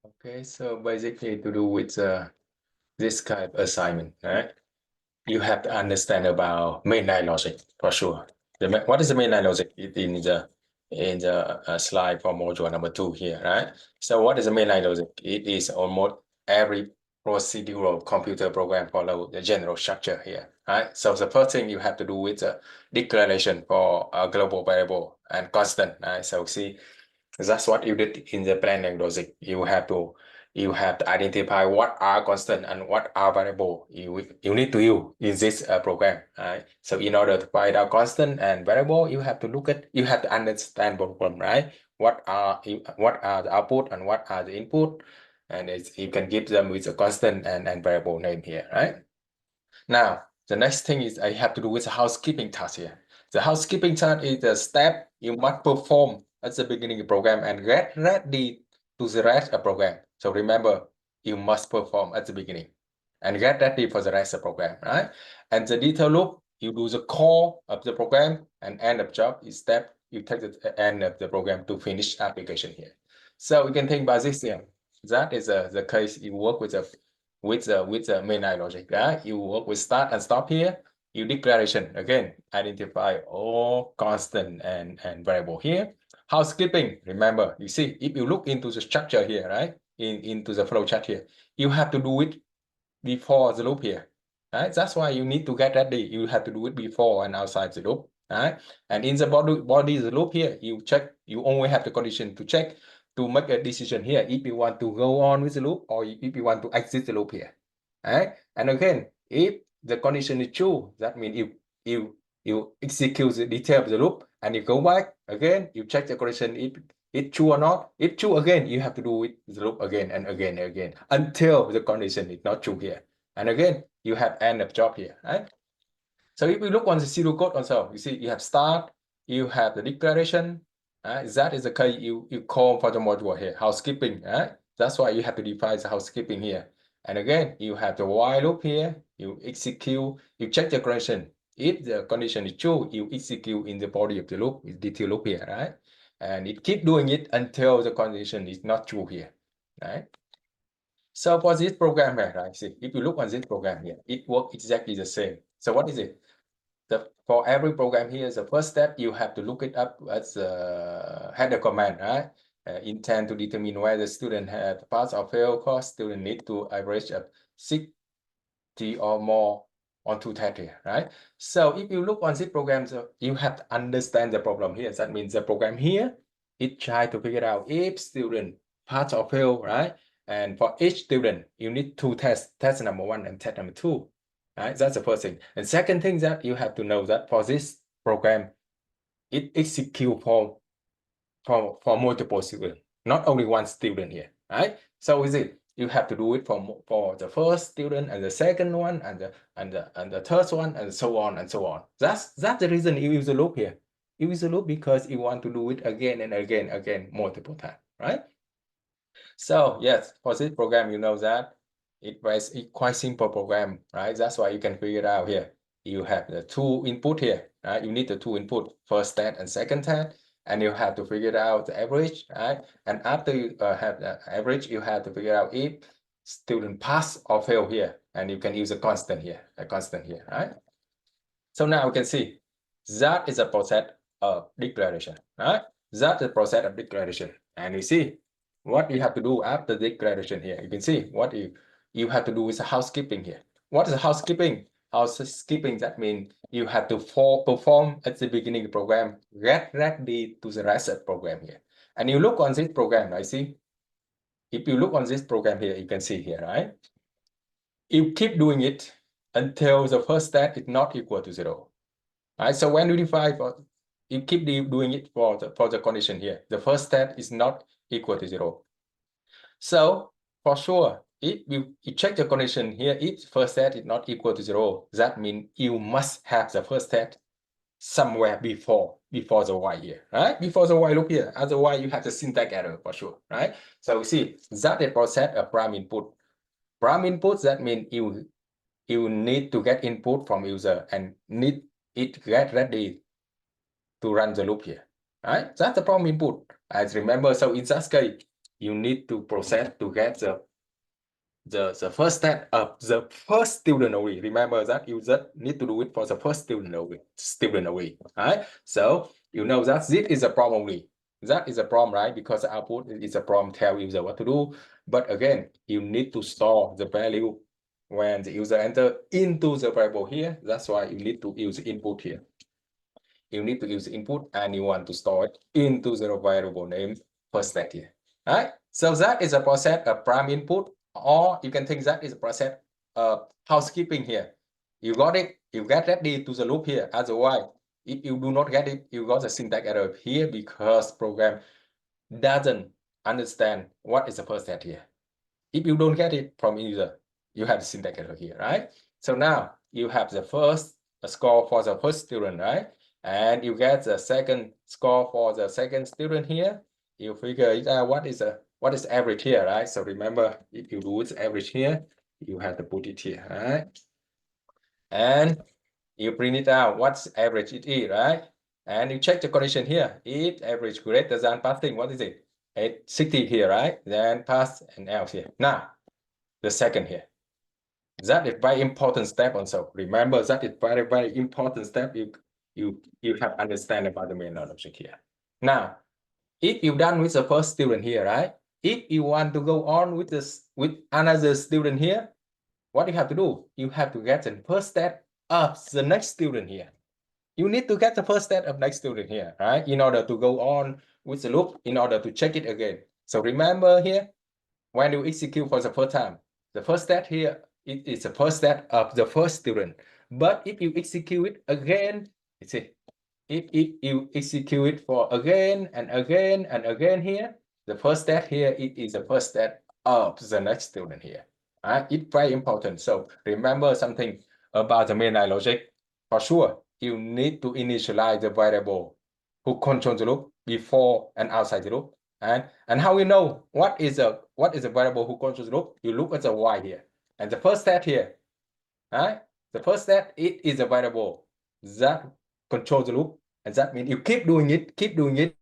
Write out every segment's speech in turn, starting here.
Okay, so basically to do with this kind of assignment, right? You have to understand about mainline logic for sure. What is the mainline logic? In the slide for module number 2 here, right? So what is the mainline logic? It is almost every procedural computer program follow the general structure here, right? So the first thing you have to do is a declaration for a global variable and constant, right? So see, that's what you did in the planning logic. You have to identify what are constant and what are variable you need to use in this program. Right? So in order to find out constant and variable, you have to understand both of them, right? What are the output and what are the input, and you can give them with a constant and variable name here, right? Now, the next thing is I have to do with the housekeeping task here. The housekeeping task is the step you must perform at the beginning of the program and get ready to the rest of the program. So remember, you must perform at the beginning and get ready for the rest of the program, right? And the detail loop, you do the core of the program, and end of job is step you take the end of the program to finish application here. So we can think about this here. That is the case you work with the mainline logic, right? You work with start and stop here. You declaration again, identify all constant and variable here. Housekeeping, remember, you see, if you look into the structure here, right? Into the flow chart here, you have to do it before the loop here, right? That's why you need to get ready. You have to do it before and outside the loop, right? And in the body the loop here, you only have the condition to check to make a decision here if you want to go on with the loop or if you want to exit the loop here, right? And again, if the condition is true, that means you execute the detail of the loop and you go back again, you check the condition if it's true or not. If true again, you have to do it the loop again and again and again until the condition is not true here. And again, you have end of job here, right? So if we look on the serial code also, you see you have start, you have the declaration. That is the case you call for the module here, housekeeping. That's why you have to define the housekeeping here. And again, you have the while loop here. You execute, you check the condition. If the condition is true, you execute in the body of the loop, is detail loop here, right? And it keep doing it until the condition is not true here, right? So for this program here, right? See, if you look on this program here, it works exactly the same. So what is it? For every program here, the first step, you have to look it up as a header command, right? Intent to determine whether the student have pass or fail course, student need to average of 60 or more on 2 tests here, right? So if you look on this program, so you have to understand the problem here. That means the program here, it try to figure out if student pass or fail, right? And for each student, you need 2 tests, test number 1 and test number 2. Right? That's the first thing. And second thing that you have to know that for this program, it executes for multiple students, not only one student here, right? So is it you have to do it for the first student and the second one and the third one and so on and so on. That's the reason you use a loop here. You use a loop because you want to do it again and again multiple times, right? So yes, for this program, you know that it's quite simple program, right? That's why you can figure it out here. You have the 2 input here, right? You need the 2 input, first stat and second stat, and you have to figure out the average, right? And after you have the average, you have to figure out if student pass or fail here, and you can use a constant here, right? So now we can see that is a process of declaration, right? That is a process of declaration, and you see what you have to do after declaration here. You can see what you have to do is a housekeeping here. What is housekeeping? Housekeeping, that means you have to perform at the beginning of the program, get ready to the rest of the program here. And you look on this program, I see. If you look on this program here, you can see here, right? You keep doing it until the first stat is not equal to 0. Right? So when you define you keep doing it for the condition here. The first stat is not equal to 0. So for sure, if you check the condition here, if first stat is not equal to 0, that means you must have the first stat somewhere before the while here, right? Before the while loop here. Otherwise, you have the syntax error for sure, right? So see, that is process of prime input. Prime input, that means you need to get input from user and need it get ready to run the loop here, right? That's the prompt input. As remember, so in that case, you need to process to get the first step of the first student only. Remember that you just need to do it for the first student only. Right? So you know that this is a problem only. That is a problem, right? Because the output is a problem, tell user what to do. But again, you need to store the value when the user enter into the variable here. That's why you need to use input here. You need to use input and you want to store it into the variable name first step here. All right. So that is a process of prime input, or you can think that is a process of housekeeping here. You got it, you get ready to the loop here. Otherwise, if you do not get it, you got a syntax error here because program doesn't understand what is the first step here. If you don't get it from user, you have the syntax error here, right? So now you have the first score for the first student, right? And you get the second score for the second student here. You figure it out what is average here, right? So remember, if you do its average here, you have to put it here, right? And you print it out what's average it is, right? And you check the condition here. If average greater than passing, what is it? 60 here, right? Then pass and else here. Now, the second here. That is very important step also. Remember that is very, very important step. You have understand about the mainline logic here. Now, if you're done with the first student here, right? If you want to go on with this with another student here, what you have to do? You have to get the first step of the next student here. You need to get the first step of next student here, right? In order to go on with the loop, in order to check it again. So remember here, when you execute for the first time, the first step here, it is the first step of the first student. But if you execute it again, you see, if you execute it for again and again and again here, the first step here, it is the first step of the next student here. It's very important. So remember something about the mainline logic. For sure, you need to initialize the variable who controls the loop before and outside the loop. And how we know what is a variable who controls the loop? You look at the y here. And the first step here, right? The first step, it is a variable that controls the loop. And that means you keep doing it.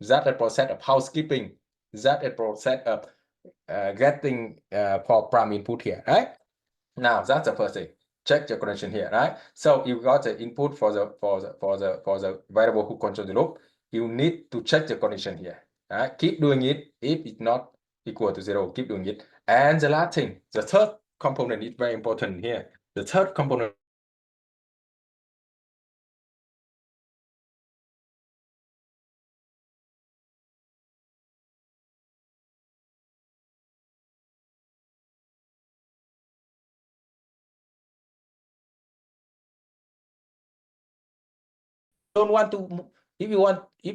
That a process of housekeeping. That a process of getting for prime input here, right? Now that's the first thing. Check the connection here, right? So you got the input for the variable who controls the loop. You need to check the condition here. Right? Keep doing it. If it's not equal to 0, keep doing it. And the last thing, the third component is very important here. The third component don't want to, if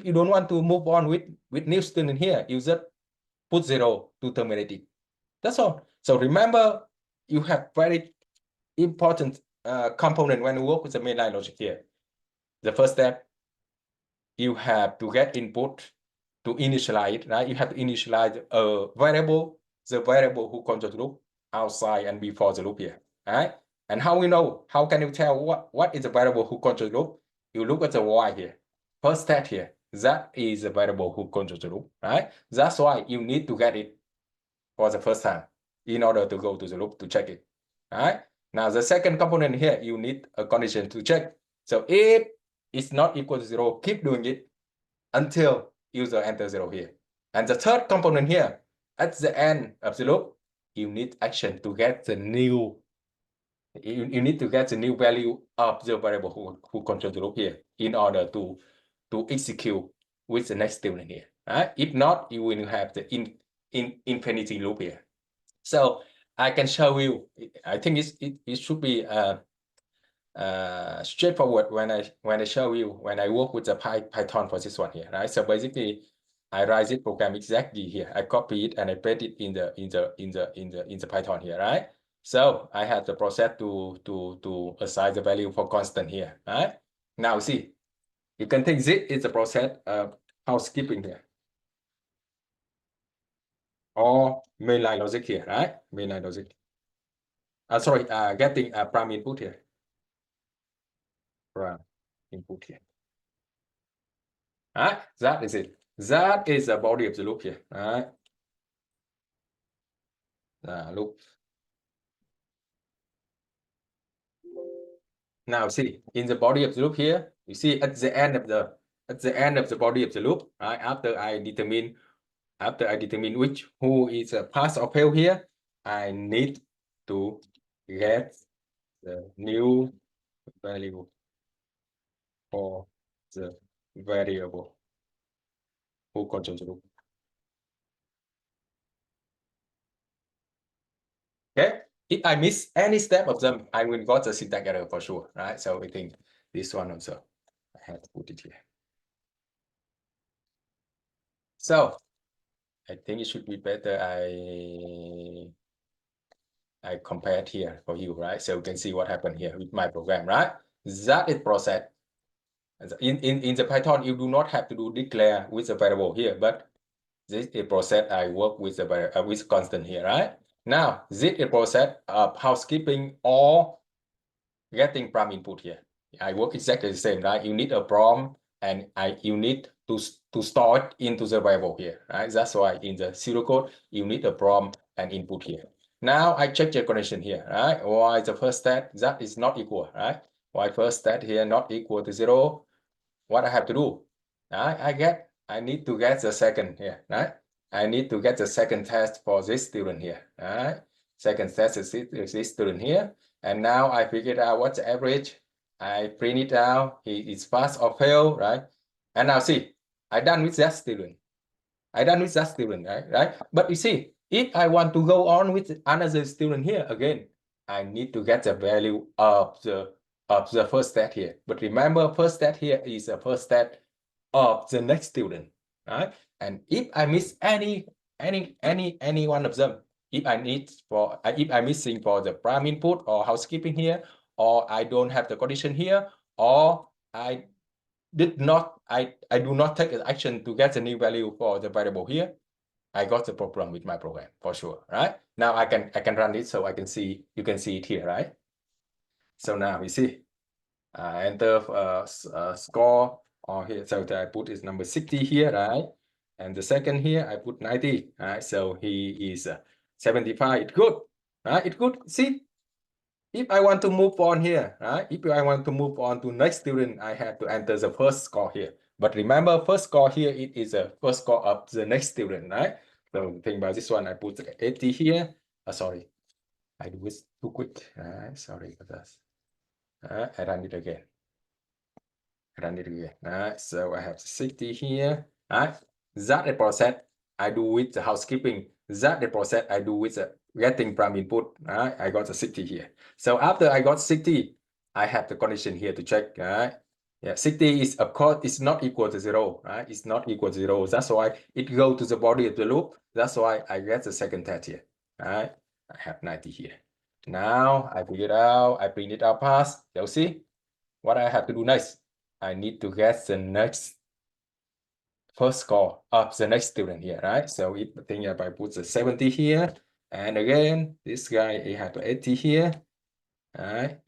you don't want to move on with new student here, you just put 0 to terminate it. That's all. So remember, you have very important component when you work with the mainline logic here. The first step, you have to get input to initialize it, right? You have to initialize a variable, the variable who controls the loop outside and before the loop here, right? And how we know? How can you tell what is the variable who controls the loop? You look at the y here. First step here, that is the variable who controls the loop, right? That's why you need to get it for the first time in order to go to the loop to check it. All right. Now the second component here, you need a condition to check. So if it's not equal to 0, keep doing it until user enters 0 here. And the third component here, at the end of the loop, you need action to get the new. You need to get the new value of the variable who controls the loop here in order to execute with the next student here. Right? If not, you will have the infinity loop here. So I can show you. I think it should be straightforward when I show you when I work with the Python for this one here, right? So basically, I write this program exactly here. I copy it and I paste it in the Python here, right? So I have the process to assign the value for constant here, right? Now see, you can think this is the process of housekeeping here. or mainline logic here, right? Mainline logic. Sorry, getting a prime input here. Prime input here. Right? That is it. That is the body of the loop here. Right? Loop. Now see, in the body of the loop here, you see at the end of the body of the loop, right? After I determine which who is a pass or fail here, I need to get the new value for the variable who controls the loop. Okay, if I miss any step of them, I will got the syntax error for sure, right? So I think this one also I have to put it here. So I think it should be better I compared here for you, right? So you can see what happened here with my program, right? That is process. In the Python, you do not have to do declare with a variable here, but this is a process I work with a with constant here, right? Now this is a process of housekeeping or getting prompt input here. I work exactly the same, right? You need a prompt and you need to store it into the variable here, right? That's why in the pseudocode, you need a prompt and input here. Now I check the condition here, right? Why the first state that is not equal, right? Why first state here not equal to 0? What I have to do? I need to get the second here, right? I need to get the second test for this student here, right? Second test is this student here. And now I figured out what's the average. I print it out. He is pass or fail, right? And now see, I done with that student. Right? But you see, if I want to go on with another student here again, I need to get the value of the first stat here. But remember, first stat here is the first stat of the next student, right? And if I miss any one of them, if I'm missing for the prime input or housekeeping here, or I don't have the condition here, or I do not take action to get the new value for the variable here, I got the problem with my program for sure, right? Now I can run it so you can see it here, right? So now we see enter score or here, so I put is number 60 here, right? And the second here I put 90, right? So he is 75. It's good, right? It's good. See, if I want to move on here, right? If I want to move on to next student, I have to enter the first score here. But remember, first score here, it is a first score of the next student, right? So think about this one, I put 80 here. Sorry, I do it too quick. Sorry for this. I run it again. So I have 60 here. That the process I do with the housekeeping. That the process I do with the getting prime input. I got the 60 here. So after I got 60, I have the condition here to check. Yeah, 60 is of course it's not equal to 0. Right? It's not equal to 0. That's why it goes to the body of the loop. That's why I get the second test here. I have 90 here. Now I figure it out. I print it out pass. You'll see what I have to do next. I need to get the next first score of the next student here, right? So if I put the 70 here, and again, this guy, he had 80 here, all right?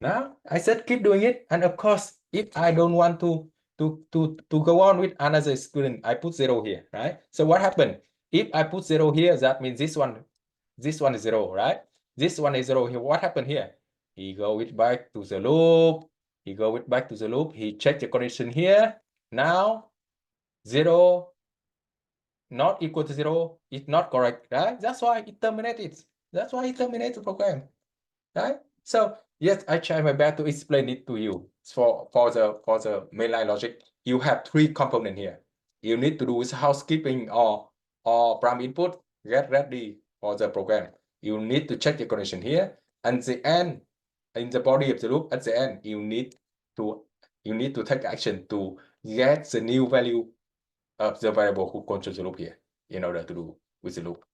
Now, I said keep doing it, and of course, if I don't want to go on with another student, I put 0 here, right? So what happened? If I put 0 here, that means this one is 0, right? This one is 0 here. What happened here? He go back to the loop. He checked the condition here. Now 0 not equal to 0 is not correct, right? That's why it terminated. That's why it terminates the program, right? So yes, I try my best to explain it to you. For the mainline logic, you have 3 components here. You need to do with housekeeping or prime input, get ready for the program. You need to check the condition here, and the end in the body of the loop. At the end, you need to take action to get the new value of the variable who controls the loop here in order to do with the loop.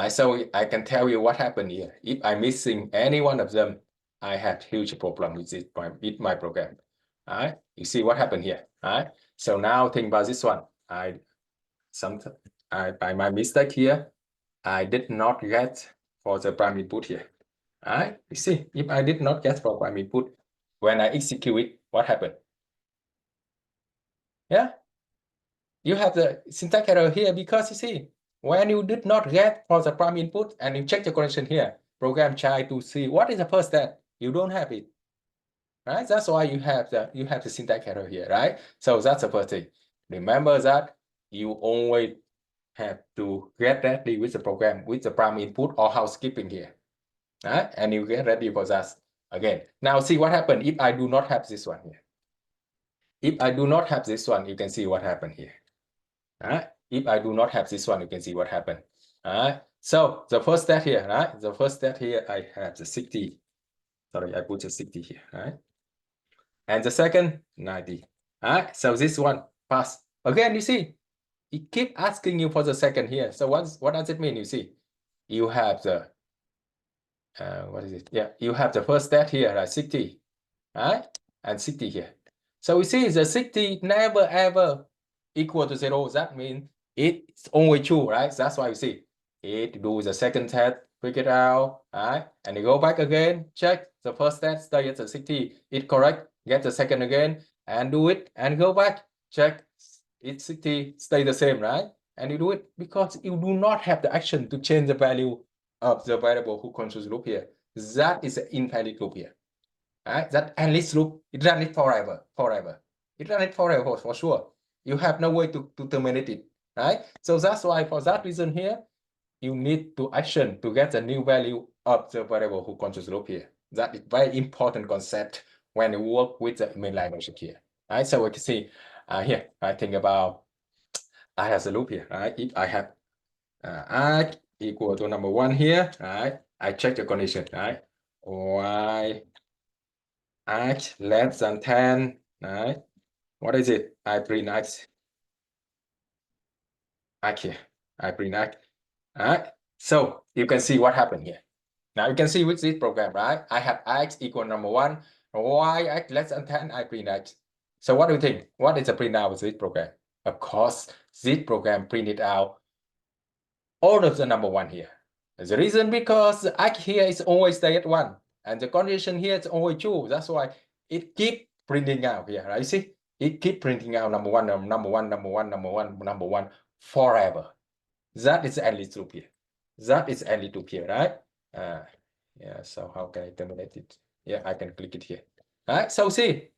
So I can tell you what happened here. If I'm missing any one of them, I had huge problem with it with my program. You see what happened here. So now think about this one. by my mistake here, I did not get for the prime input here. All right, you see, if I did not get for prime input, when I execute it, what happened? Yeah, you have the syntax error here because you see, when you did not get for the prime input and you check the condition here, program try to see what is the first step. You don't have it, right? That's why you have the syntax error here, right? So that's the first thing. Remember that you always have to get ready with the program with the prime input or housekeeping here, right? And you get ready for that again. Now see what happened if I do not have this one here. If I do not have this one, you can see what happened here. Right? If I do not have this one, you can see what happened. Right? So the first step here, right? The first step here, I have the 60. Sorry, I put the 60 here, right? And the second, 90. Right? So this one pass. Again, you see, it keep asking you for the second here. So what does it mean? You see, you have the what is it? Yeah, you have the first step here, like 60, right? And 60 here. So we see the 60 never ever equal to 0. That means it's only true, right? That's why we see it do the second test, figure it out, right? And you go back again, check the first test, stay at the 60, it correct, get the second again, and do it, and go back, check, it's 60, stay the same, right? And you do it because you do not have the action to change the value of the variable who controls loop here. That is an infinite loop here. Right? That endless loop, it run it forever. It run it forever for sure. You have no way to terminate it, right? So that's why for that reason here, you need to action to get the new value of the variable who controls loop here. That is very important concept when you work with the mainline logic here. Right? So we can see here, I think about I have the loop here, right? If I have I equal to number 1 here, right? I check the condition, right? Y x less than 10, right? What is it? I print x here. I print x. All right. So you can see what happened here. Now you can see with this program, right? I have x equal number 1, y x less than 10, I print x. So what do you think? What is the print out with this program? Of course, this program printed out all of the number 1 here. The reason because the x here is always stay at 1, and the condition here is always true. That's why it keep printing out here, right? You see, it keep printing out number 1, number 1, number 1, number 1, number 1 forever. That is endless loop here. That is endless loop here, right? Yeah. So how can I terminate it? Yeah, I can click it here. All right. So see,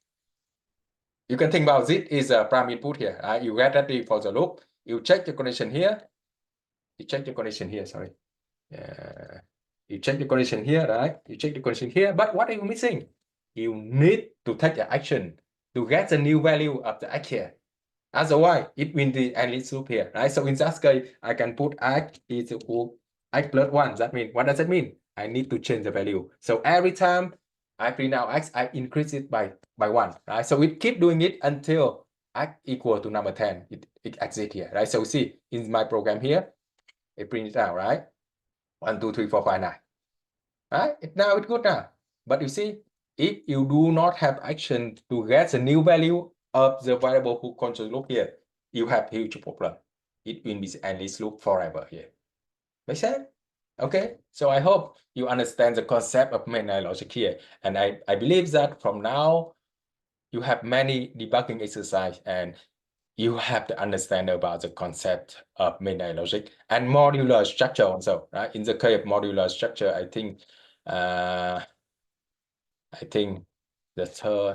you can think about this is a prime input here. Right? You get ready for the loop. You check the condition here. You check the condition here. Sorry. You check the condition here, right? You check the condition here, but what are you missing? You need to take the action to get the new value of the x here. Otherwise, it will be endless loop here, right? So in that case, I can put x is equal x plus 1. That means, what does that mean? I need to change the value. So every time I print out x, I increase it by 1, right? So we keep doing it until x equal to number 10. It exists here, right? So see, in my program here, it prints it out, right? 1, 2, 3, 4, 5, 9. Right? Now it's good now. But you see, if you do not have action to get the new value of the variable who controls loop here, you have huge problem. It will be endless loop forever here. Make sense? Okay. So I hope you understand the concept of mainline logic here. And I believe that from now, you have many debugging exercise and you have to understand about the concept of mainline logic and modular structure also, right? In the case of modular structure, I think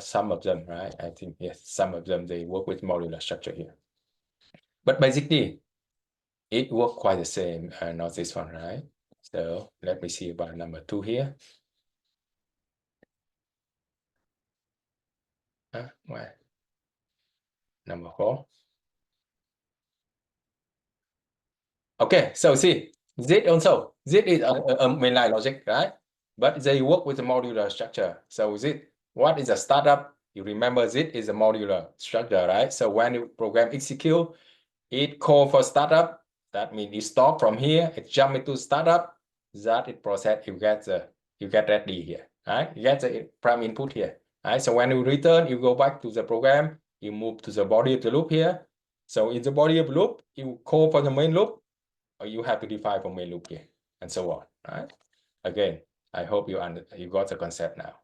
some of them, right? I think, yes, some of them, they work with modular structure here. But basically, it works quite the same, not this one, right? So let me see about number 2 here. Where? Number 4. Okay, so see, this is a mainline logic, right? But they work with a modular structure. So what is a startup? You remember this is a modular structure, right? So when you program execute, it call for startup. That means you stop from here, it jump into startup. That it process, you get ready here, right? You get the prime input here, right? So when you return, you go back to the program, you move to the body of the loop here. So in the body of loop, you call for the main loop, or you have to define for main loop here, and so on. Right? Again, I hope you got the concept now.